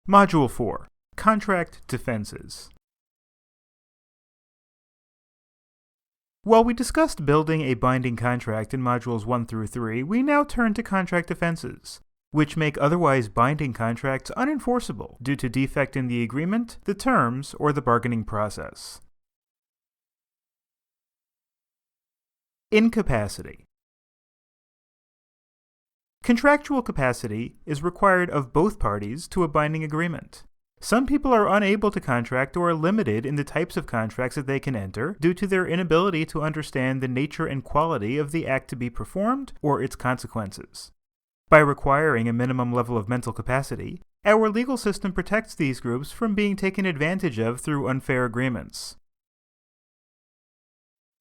Module 4. Contract Defenses. While we discussed building a binding contract in Modules 1 through 3, we now turn to contract defenses, which make otherwise binding contracts unenforceable due to defect in the agreement, the terms, or the bargaining process. Incapacity. Contractual capacity is required of both parties to a binding agreement. Some people are unable to contract or are limited in the types of contracts that they can enter due to their inability to understand the nature and quality of the act to be performed or its consequences. By requiring a minimum level of mental capacity, our legal system protects these groups from being taken advantage of through unfair agreements.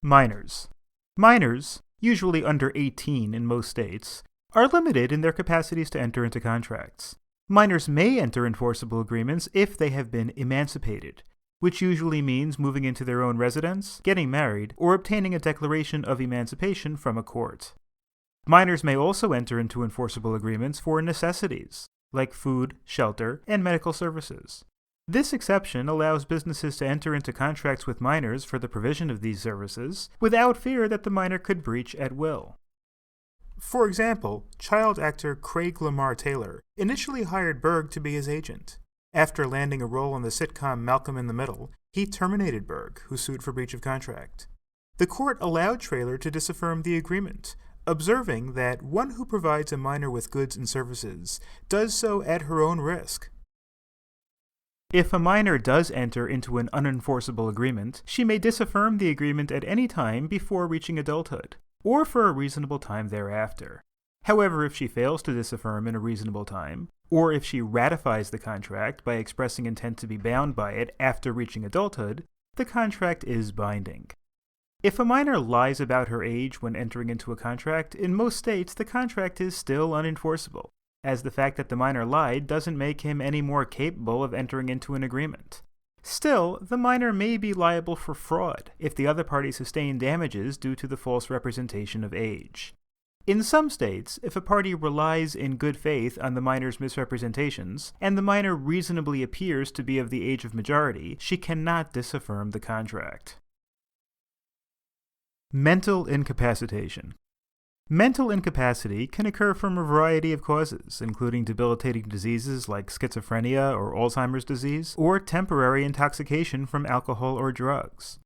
Minors. Minors, usually under 18 in most states, are limited in their capacities to enter into contracts. Minors may enter enforceable agreements if they have been emancipated, which usually means moving into their own residence, getting married, or obtaining a declaration of emancipation from a court. Minors may also enter into enforceable agreements for necessities, like food, shelter, and medical services. This exception allows businesses to enter into contracts with minors for the provision of these services without fear that the minor could breach at will. For example, child actor Craig Lamar Taylor initially hired Berg to be his agent. After landing a role on the sitcom Malcolm in the Middle, he terminated Berg, who sued for breach of contract. The court allowed Taylor to disaffirm the agreement, observing that one who provides a minor with goods and services does so at her own risk. If a minor does enter into an unenforceable agreement, she may disaffirm the agreement at any time before reaching adulthood, or for a reasonable time thereafter. However, if she fails to disaffirm in a reasonable time, or if she ratifies the contract by expressing intent to be bound by it after reaching adulthood, the contract is binding. If a minor lies about her age when entering into a contract, in most states the contract is still unenforceable, as the fact that the minor lied doesn't make him any more capable of entering into an agreement. Still, the minor may be liable for fraud if the other party sustained damages due to the false representation of age. In some states, if a party relies in good faith on the minor's misrepresentations, and the minor reasonably appears to be of the age of majority, she cannot disaffirm the contract. Mental incapacitation. Mental incapacity can occur from a variety of causes, including debilitating diseases like schizophrenia or Alzheimer's disease, or temporary intoxication from alcohol or drugs.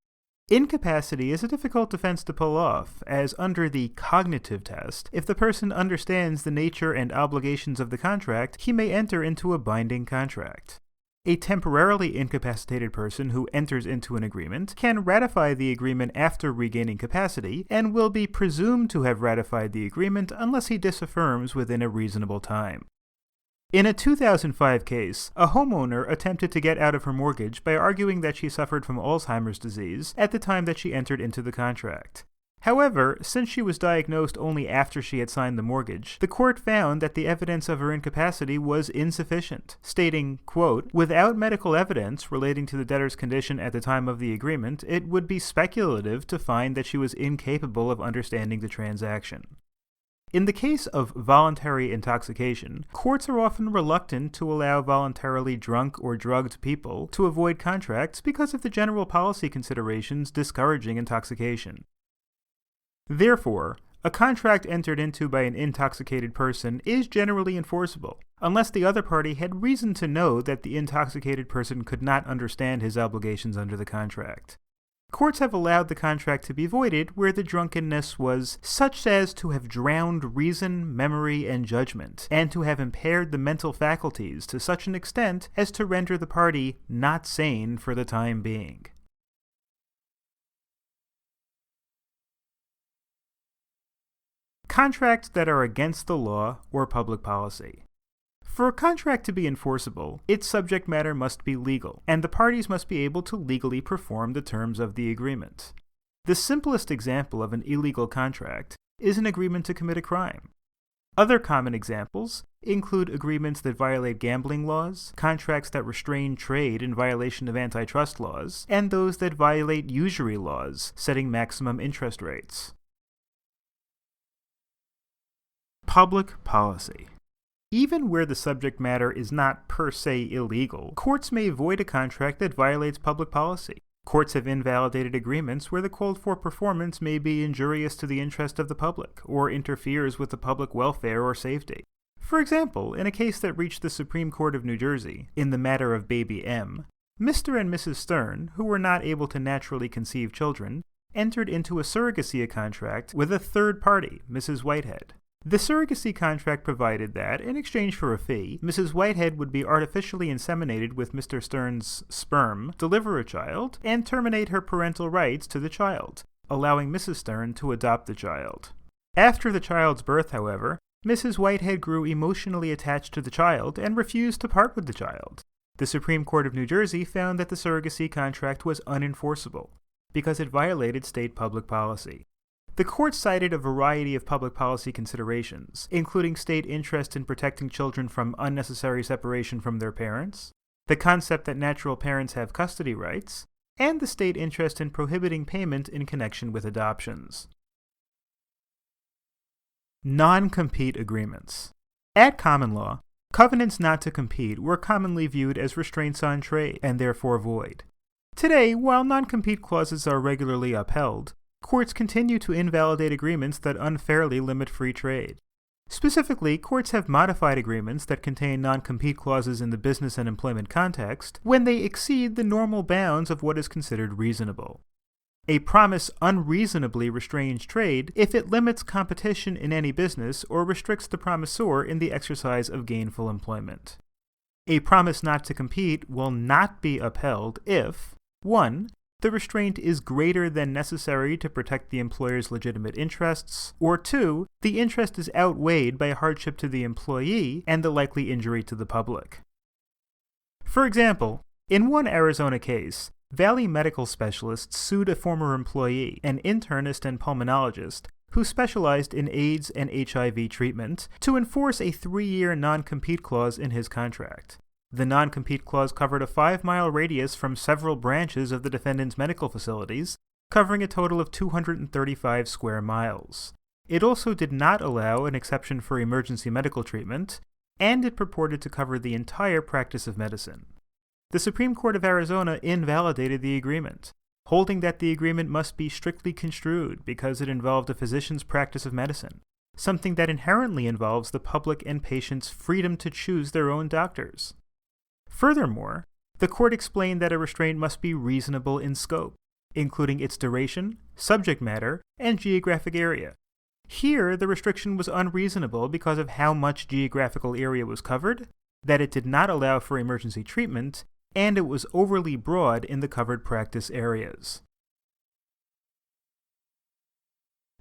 Incapacity is a difficult defense to pull off, as under the cognitive test, if the person understands the nature and obligations of the contract, he may enter into a binding contract. A temporarily incapacitated person who enters into an agreement can ratify the agreement after regaining capacity and will be presumed to have ratified the agreement unless he disaffirms within a reasonable time. In a 2005 case, a homeowner attempted to get out of her mortgage by arguing that she suffered from Alzheimer's disease at the time that she entered into the contract. However, since she was diagnosed only after she had signed the mortgage, the court found that the evidence of her incapacity was insufficient, stating, quote, "Without medical evidence relating to the debtor's condition at the time of the agreement, it would be speculative to find that she was incapable of understanding the transaction." In the case of voluntary intoxication, courts are often reluctant to allow voluntarily drunk or drugged people to avoid contracts because of the general policy considerations discouraging intoxication. Therefore, a contract entered into by an intoxicated person is generally enforceable, unless the other party had reason to know that the intoxicated person could not understand his obligations under the contract. Courts have allowed the contract to be voided where the drunkenness was such as to have drowned reason, memory, and judgment, and to have impaired the mental faculties to such an extent as to render the party not sane for the time being. Contracts that are against the law or public policy. For a contract to be enforceable, its subject matter must be legal, and the parties must be able to legally perform the terms of the agreement. The simplest example of an illegal contract is an agreement to commit a crime. Other common examples include agreements that violate gambling laws, contracts that restrain trade in violation of antitrust laws, and those that violate usury laws, setting maximum interest rates. Public policy. Even where the subject matter is not per se illegal, courts may void a contract that violates public policy. Courts have invalidated agreements where the called for performance may be injurious to the interest of the public, or interferes with the public welfare or safety. For example, in a case that reached the Supreme Court of New Jersey, in the matter of baby M, Mr. and Mrs. Stern, who were not able to naturally conceive children, entered into a surrogacy contract with a third party, Mrs. Whitehead. The surrogacy contract provided that, in exchange for a fee, Mrs. Whitehead would be artificially inseminated with Mr. Stern's sperm, deliver a child, and terminate her parental rights to the child, allowing Mrs. Stern to adopt the child. After the child's birth, however, Mrs. Whitehead grew emotionally attached to the child and refused to part with the child. The Supreme Court of New Jersey found that the surrogacy contract was unenforceable because it violated state public policy. The court cited a variety of public policy considerations, including state interest in protecting children from unnecessary separation from their parents, the concept that natural parents have custody rights, and the state interest in prohibiting payment in connection with adoptions. Non-compete agreements. At common law, covenants not to compete were commonly viewed as restraints on trade, and therefore void. Today, while non-compete clauses are regularly upheld, courts continue to invalidate agreements that unfairly limit free trade. Specifically, courts have modified agreements that contain non-compete clauses in the business and employment context when they exceed the normal bounds of what is considered reasonable. A promise unreasonably restrains trade if it limits competition in any business or restricts the promisor in the exercise of gainful employment. A promise not to compete will not be upheld if 1. The restraint is greater than necessary to protect the employer's legitimate interests, or 2. The interest is outweighed by hardship to the employee and the likely injury to the public. For example, in one Arizona case, Valley medical specialists sued a former employee, an internist and pulmonologist, who specialized in AIDS and HIV treatment, to enforce a 3-year non-compete clause in his contract. The non-compete clause covered a 5-mile radius from several branches of the defendant's medical facilities, covering a total of 235 square miles. It also did not allow an exception for emergency medical treatment, and it purported to cover the entire practice of medicine. The Supreme Court of Arizona invalidated the agreement, holding that the agreement must be strictly construed because it involved a physician's practice of medicine, something that inherently involves the public and patients' freedom to choose their own doctors. Furthermore, the court explained that a restraint must be reasonable in scope, including its duration, subject matter, and geographic area. Here, the restriction was unreasonable because of how much geographical area was covered, that it did not allow for emergency treatment, and it was overly broad in the covered practice areas.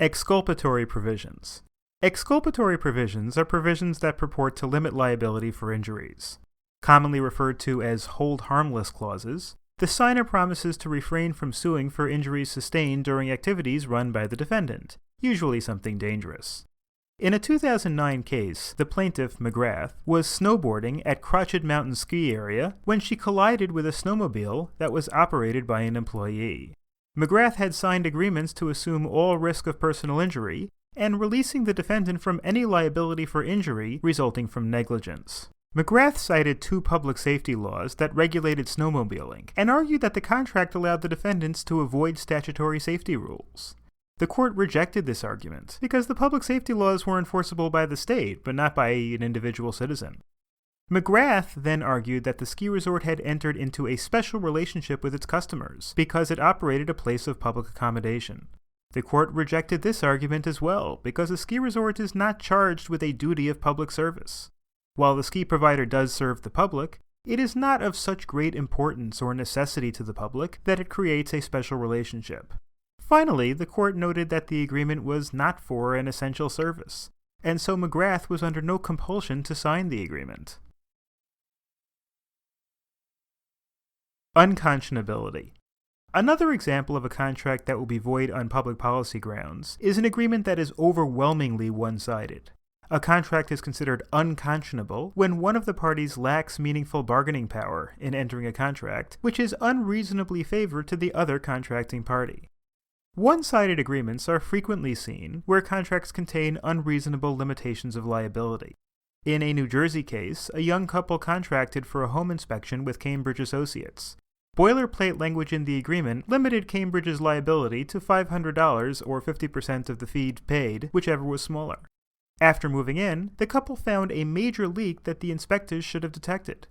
Exculpatory provisions. Exculpatory provisions are provisions that purport to limit liability for injuries. Commonly referred to as hold harmless clauses, the signer promises to refrain from suing for injuries sustained during activities run by the defendant, usually something dangerous. In a 2009 case, the plaintiff, McGrath, was snowboarding at Crotched Mountain Ski Area when she collided with a snowmobile that was operated by an employee. McGrath had signed agreements to assume all risk of personal injury and releasing the defendant from any liability for injury resulting from negligence. McGrath cited 2 public safety laws that regulated snowmobiling and argued that the contract allowed the defendants to avoid statutory safety rules. The court rejected this argument because the public safety laws were enforceable by the state, but not by an individual citizen. McGrath then argued that the ski resort had entered into a special relationship with its customers because it operated a place of public accommodation. The court rejected this argument as well because a ski resort is not charged with a duty of public service. While the ski provider does serve the public, it is not of such great importance or necessity to the public that it creates a special relationship. Finally, the court noted that the agreement was not for an essential service, and so McGrath was under no compulsion to sign the agreement. Unconscionability. Another example of a contract that will be void on public policy grounds is an agreement that is overwhelmingly one-sided. A contract is considered unconscionable when one of the parties lacks meaningful bargaining power in entering a contract, which is unreasonably favored to the other contracting party. One-sided agreements are frequently seen where contracts contain unreasonable limitations of liability. In a New Jersey case, a young couple contracted for a home inspection with Cambridge Associates. Boilerplate language in the agreement limited Cambridge's liability to $500 or 50% of the fee paid, whichever was smaller. After moving in, the couple found a major leak that the inspectors should have detected.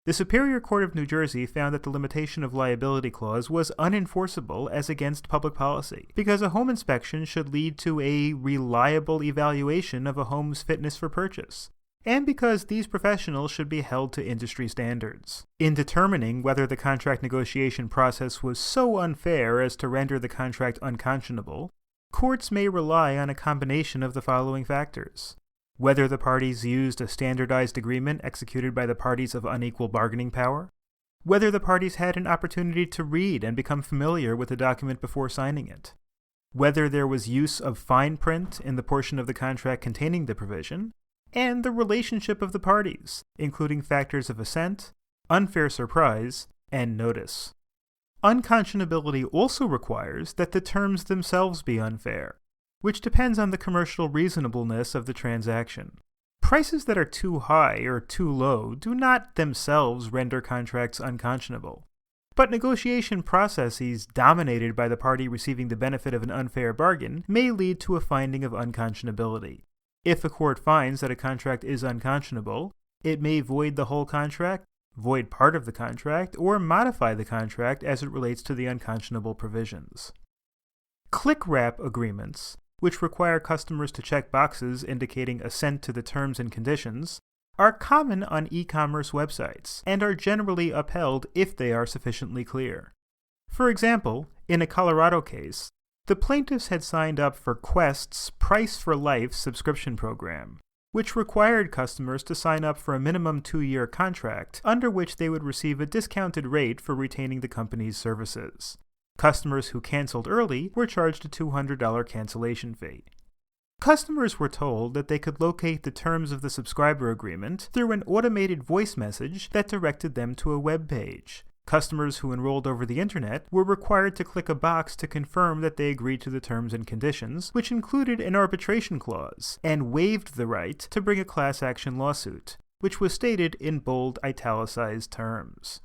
The Superior Court of New Jersey found that the limitation of liability clause was unenforceable as against public policy, because a home inspection should lead to a reliable evaluation of a home's fitness for purchase, and because these professionals should be held to industry standards. In determining whether the contract negotiation process was so unfair as to render the contract unconscionable, courts may rely on a combination of the following factors: whether the parties used a standardized agreement executed by the parties of unequal bargaining power, whether the parties had an opportunity to read and become familiar with the document before signing it, whether there was use of fine print in the portion of the contract containing the provision, and the relationship of the parties, including factors of assent, unfair surprise, and notice. Unconscionability also requires that the terms themselves be unfair, which depends on the commercial reasonableness of the transaction. Prices that are too high or too low do not themselves render contracts unconscionable, but negotiation processes dominated by the party receiving the benefit of an unfair bargain may lead to a finding of unconscionability. If a court finds that a contract is unconscionable, it may void the whole contract, void part of the contract, or modify the contract as it relates to the unconscionable provisions. Click-wrap agreements, which require customers to check boxes indicating assent to the terms and conditions, are common on e-commerce websites and are generally upheld if they are sufficiently clear. For example, in a Colorado case, the plaintiffs had signed up for Quest's Price for Life subscription program, which required customers to sign up for a minimum 2-year contract under which they would receive a discounted rate for retaining the company's services. Customers who canceled early were charged a $200 cancellation fee. Customers were told that they could locate the terms of the subscriber agreement through an automated voice message that directed them to a web page. Customers who enrolled over the internet were required to click a box to confirm that they agreed to the terms and conditions, which included an arbitration clause, and waived the right to bring a class action lawsuit, which was stated in bold italicized terms.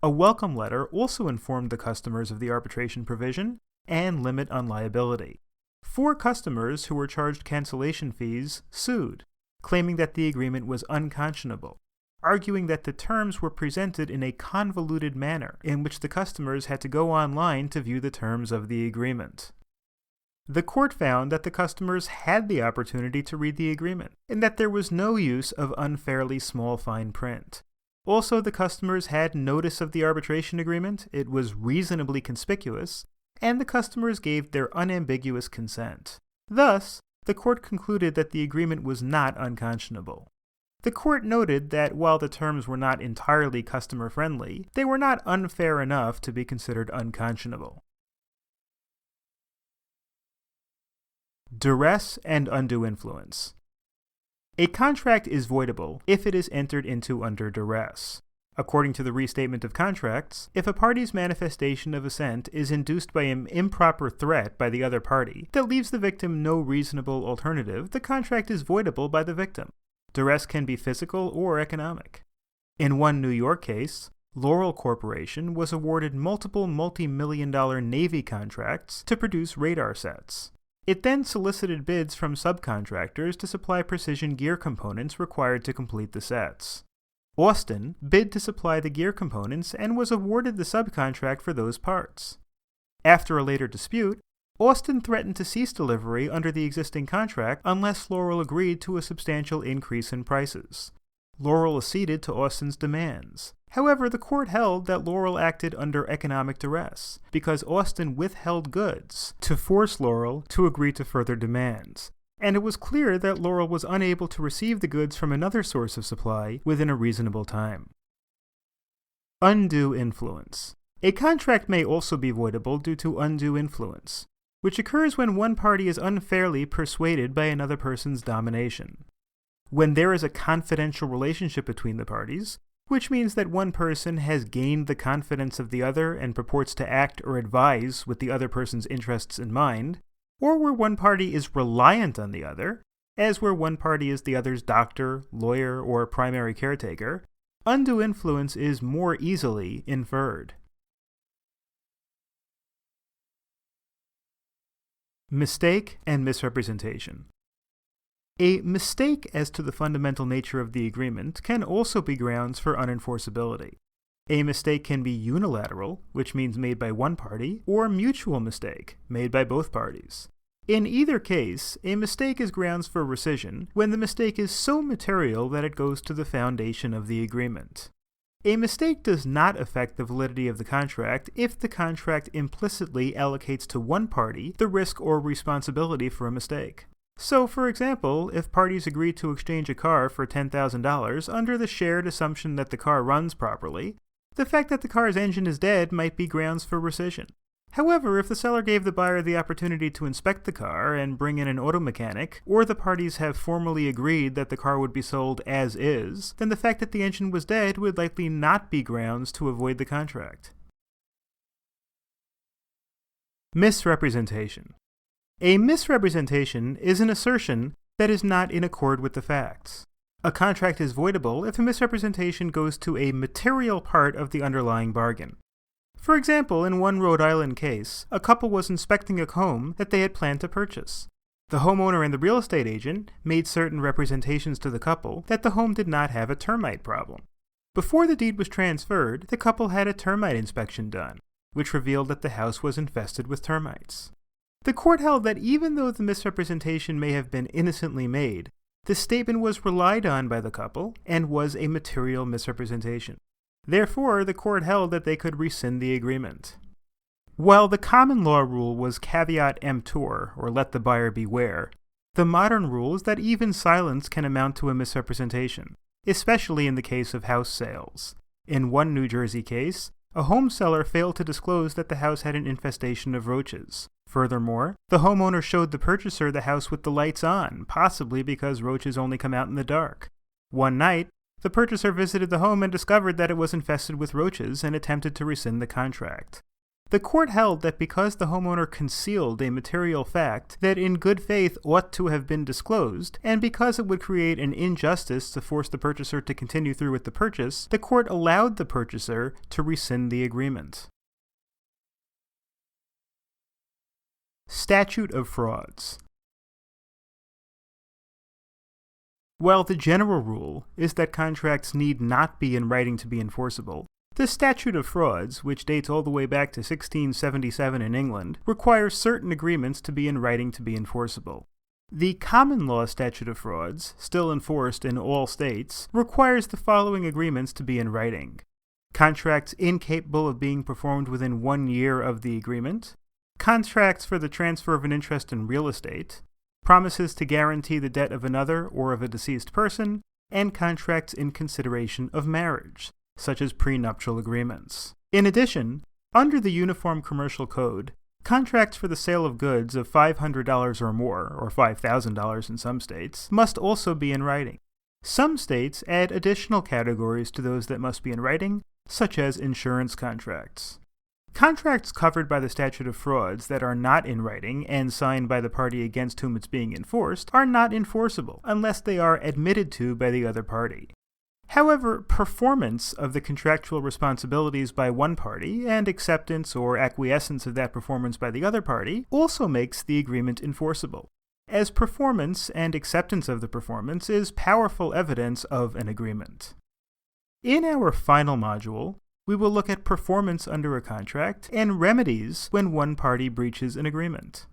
A welcome letter also informed the customers of the arbitration provision and limit on liability. 4 customers who were charged cancellation fees sued, claiming that the agreement was unconscionable, arguing that the terms were presented in a convoluted manner in which the customers had to go online to view the terms of the agreement. The court found that the customers had the opportunity to read the agreement, and that there was no use of unfairly small fine print. Also, the customers had notice of the arbitration agreement, it was reasonably conspicuous, and the customers gave their unambiguous consent. Thus, the court concluded that the agreement was not unconscionable. The court noted that while the terms were not entirely customer-friendly, they were not unfair enough to be considered unconscionable. Duress and undue influence. A contract is voidable if it is entered into under duress. According to the Restatement of Contracts, if a party's manifestation of assent is induced by an improper threat by the other party that leaves the victim no reasonable alternative, the contract is voidable by the victim. Duress can be physical or economic. In one New York case, Laurel Corporation was awarded multiple multi-million-dollar Navy contracts to produce radar sets. It then solicited bids from subcontractors to supply precision gear components required to complete the sets. Austin bid to supply the gear components and was awarded the subcontract for those parts. After a later dispute, Austin threatened to cease delivery under the existing contract unless Laurel agreed to a substantial increase in prices. Laurel acceded to Austin's demands. However, the court held that Laurel acted under economic duress because Austin withheld goods to force Laurel to agree to further demands, and it was clear that Laurel was unable to receive the goods from another source of supply within a reasonable time. Undue influence. A contract may also be voidable due to undue influence, which occurs when one party is unfairly persuaded by another person's domination. When there is a confidential relationship between the parties, which means that one person has gained the confidence of the other and purports to act or advise with the other person's interests in mind, or where one party is reliant on the other, as where one party is the other's doctor, lawyer, or primary caretaker, undue influence is more easily inferred. Mistake and misrepresentation. A mistake as to the fundamental nature of the agreement can also be grounds for unenforceability. A mistake can be unilateral, which means made by one party, or mutual mistake, made by both parties. In either case, a mistake is grounds for rescission when the mistake is so material that it goes to the foundation of the agreement. A mistake does not affect the validity of the contract if the contract implicitly allocates to one party the risk or responsibility for a mistake. So, for example, if parties agree to exchange a car for $10,000 under the shared assumption that the car runs properly, the fact that the car's engine is dead might be grounds for rescission. However, if the seller gave the buyer the opportunity to inspect the car and bring in an auto mechanic, or the parties have formally agreed that the car would be sold as is, then the fact that the engine was dead would likely not be grounds to avoid the contract. Misrepresentation. A misrepresentation is an assertion that is not in accord with the facts. A contract is voidable if a misrepresentation goes to a material part of the underlying bargain. For example, in one Rhode Island case, a couple was inspecting a home that they had planned to purchase. The homeowner and the real estate agent made certain representations to the couple that the home did not have a termite problem. Before the deed was transferred, the couple had a termite inspection done, which revealed that the house was infested with termites. The court held that even though the misrepresentation may have been innocently made, the statement was relied on by the couple and was a material misrepresentation. Therefore, the court held that they could rescind the agreement. While the common law rule was caveat emptor, or let the buyer beware, the modern rule is that even silence can amount to a misrepresentation, especially in the case of house sales. In one New Jersey case, a home seller failed to disclose that the house had an infestation of roaches. Furthermore, the homeowner showed the purchaser the house with the lights on, possibly because roaches only come out in the dark. One night, the purchaser visited the home and discovered that it was infested with roaches and attempted to rescind the contract. The court held that because the homeowner concealed a material fact that in good faith ought to have been disclosed, and because it would create an injustice to force the purchaser to continue through with the purchase, the court allowed the purchaser to rescind the agreement. Statute of frauds. While the general rule is that contracts need not be in writing to be enforceable, the Statute of Frauds, which dates all the way back to 1677 in England, requires certain agreements to be in writing to be enforceable. The common law Statute of Frauds, still enforced in all states, requires the following agreements to be in writing: contracts incapable of being performed within 1 year of the agreement, contracts for the transfer of an interest in real estate, promises to guarantee the debt of another or of a deceased person, and contracts in consideration of marriage, such as prenuptial agreements. In addition, under the Uniform Commercial Code, contracts for the sale of goods of $500 or more, or $5,000 in some states, must also be in writing. Some states add additional categories to those that must be in writing, such as insurance contracts. Contracts covered by the Statute of Frauds that are not in writing and signed by the party against whom it's being enforced are not enforceable unless they are admitted to by the other party. However, performance of the contractual responsibilities by one party and acceptance or acquiescence of that performance by the other party also makes the agreement enforceable, as performance and acceptance of the performance is powerful evidence of an agreement. In our final module, we will look at performance under a contract and remedies when one party breaches an agreement.